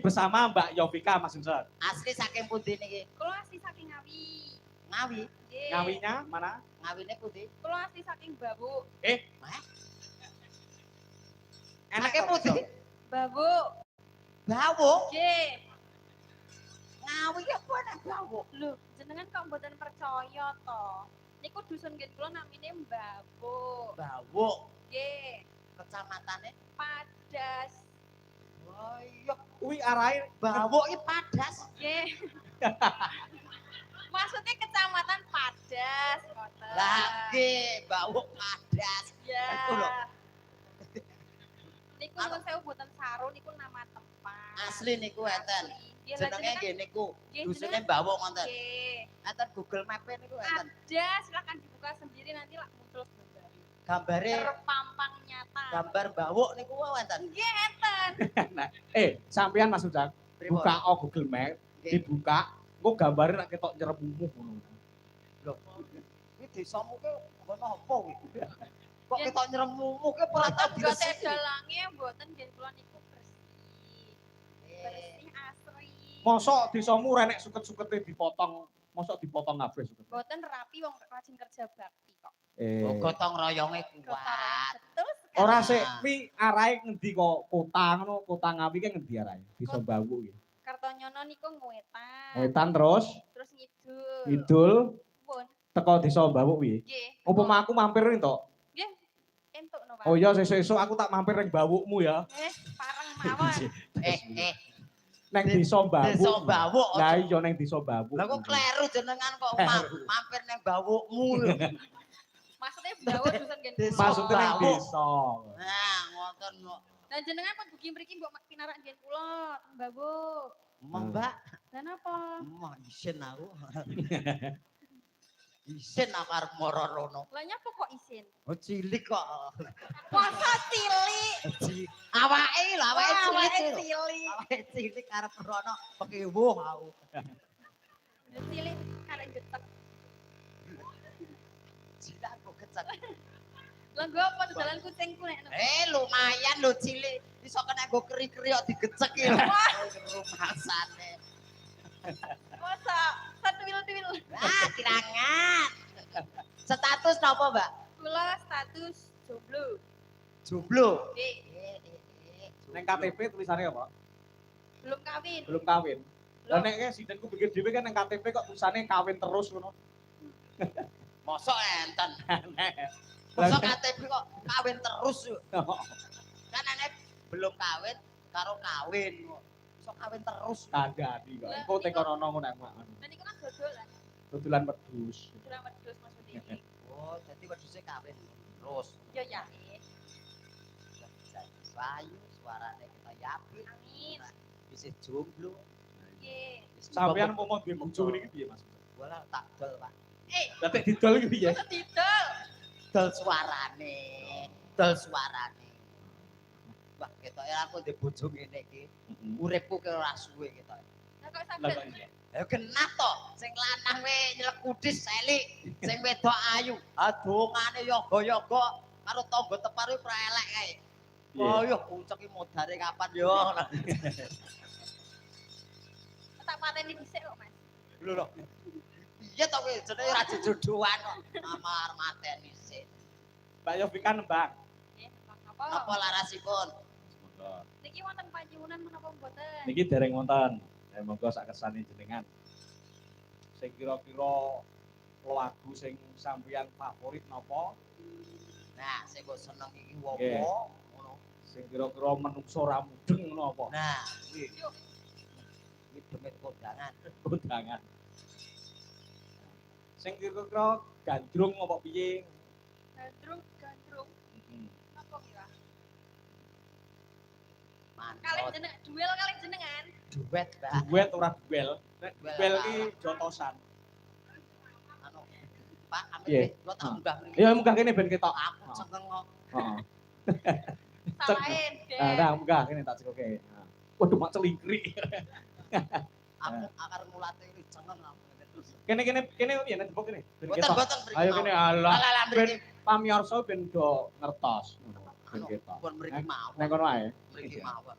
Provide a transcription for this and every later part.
bersama Mbak Yovika Mas Johnson. Asli saking pundi niki? Kula asli saking Ngawi. Ngawi. Nggih. Ngawinya mana? Ngawine pundi? Kula asli saking Babuk. Hah? Enak Saking pundi? Babuk. Bawuk. Nggih. Ngawi ya apa nek bawuk? Lho, jenengan kok mboten percaya to? Niku dusun nggih kula namine Babuk. Bawuk. Nggih. Kecamatane Padas. oh iya Kuwi arahe bawuk iki padas. Nggih. Maksudnya kecamatan Padas, ngoten. Lah nggih, bawuk padas. Ya. Iku lho. Niku nuwun sewu boten saru niku nama tempat. Asli niku enten. Nggih, lah Jenenge jenengan- nggih niku. nggih, Dusune jenengan- bawuk ngoten. Nggih. Enten Google Map niku enten. Ada, silakan dibuka sendiri nanti lah muncul gambar. Gambare Terpampang nyata. gambar bawuk niku enten. Nggih, enten. sampean Mas Johnson Pripun? buka Google Map, Nggih. dibuka, engko gambare nek ketok nyeremumuh ngono. Lho. Iki desamu ke ngono apa iki? Kok ketok nyeremmu ke ora tau Juga diresiki. dalange mboten nggih kula niku bersih. Bersih asri. Mosok desamu renek suket-sukete dipotong, mosok dipotong kabeh suket. Mboten rapi wong rajin kerja bakti kok. Oh, gotong royonge Kotor. kuat. Betul sekali. Ora sik kuwi arahe ngendi kok kota ngono, kota Ngawi ki ngendi arahe? Desa Kota. Bawuk iki. Kartonyono niku ngwetan. Wetan terus Terus ngidul. idul Pun. teko desa Bawuk kuwi. Nggih. Umpama aku mampir ento. Nggih. Entuk no, Pak. Oh iya sesuk-esuk aku tak mampir ning Bawukmu ya. Parang mawon. Neng desa Bawuk. Desa Bawuk. Lah iya neng desa Bawuk. Lah kok kleru jenengan kok mampir nang bawukmu lho. Maksudnya bawah dusun nggih. Desa. kula. Maksudnya neng Bawuk. desa. Nah, ngoten kok. Dan jenengan pun bugi mriki mbok pinarak nggih kula, Mbak. Mbak, Dan apa? mah isin aku. Isin aku arep moro rono. Lah nyapa kok isin? Oh cilik kok. Masa cilik. Awake lho, awake cilik. Awake lho. cilik. Awake cilik arep rono pekiwuh aku. Ya cilik karek getek. Cilik aku kecek. Lah nggo apa dalan kucingku nek. Lumayan lho cilik. Iso kena nggo keri-keri kok digecek iki lho. Rumasane. Masa satuil-tuil. Ah, kirangan. Status napa, Mbak? Kula status jomblo. Jomblo. Nggih, Neng KTP tulisannya apa? belum kawin. Belum kawin. Lah Belum. nek sidenku pikir dhewe kan neng KTP kok tulisannya kawin terus ngono. Mosok enten. Nek. Mosok KTP kok kawin terus yuk. Kan aneh belum kawin karo kawin kok. Iso kawin terus. Ada di kok. Engko teko rono ngono nek mak. Lah niku kan dodolan. Dodolan wedhus. Dodolan wedhus maksudnya. Oh, jadi wedhuse kawin terus. Ya ya. Bayu suarane kita yapi. Amin. Bisa jomblo. Nggih. Sampeyan mau duwe bojo niki piye Mas? Bola tak dol, Pak. Lah tek didol iki piye? Didol. Dol suarane. Dol suarane. Wah, ketok ya aku ndek bojo ngene iki. Uripku ke ora suwe ketok. Lah kok Lah saged? kok iya. Ya genah to, sing lanang we nyelek kudis selik, sing wedok ayu. Adongane yoga-yoga karo tangga tepar kuwi prelek kae. Oh yo pucuk iki modare kapan yo. Tak pateni dhisik kok, Mas. Lho lho. Iya to kowe jenenge ora jodohan kok. Amar mateni sik. Mbak Yovika nembang. Nggih, apa? Apa larasipun? Niki wonten panjenengan menapa mboten? Niki dereng wonten. Monggo sak kersane jenengan. Sing kira-kira lagu sing sampeyan favorit napa? Nah, sing kok seneng iki Nggih. wowo ngono. Sing kira-kira menungso ra mudeng ngono apa? Nah, kuwi Yuk. iki demit kondangan. Kondangan. Sing kira-kira gandrung apa piye? Gandrung. Hmm. Apa kira? Kalih Mantap. jeneng duel kalih jenengan. Duet, Mbak. Duet ora duel. Nek Duel duel apa? ki jotosan. Anu, Pak, Iya. amit kula tak munggah mriki. Ya munggah kene ben ketok. Aku cengeng kok. Heeh. Salahin, Nah, nah munggah kene tak cekoke. Nah. Waduh mak celingkrik. Aku akar mulate iki cengeng aku. Kene piye nek tepuk kene. Ben Boten ketok. boten mriki. Ayo kene alah. Alah mriki. Pamiarsa ben do ngertos. Ben Anu, ketok. pun mriki mawon. Nek kono ae. Mriki mawon.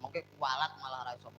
Mengke kualat malah ra iso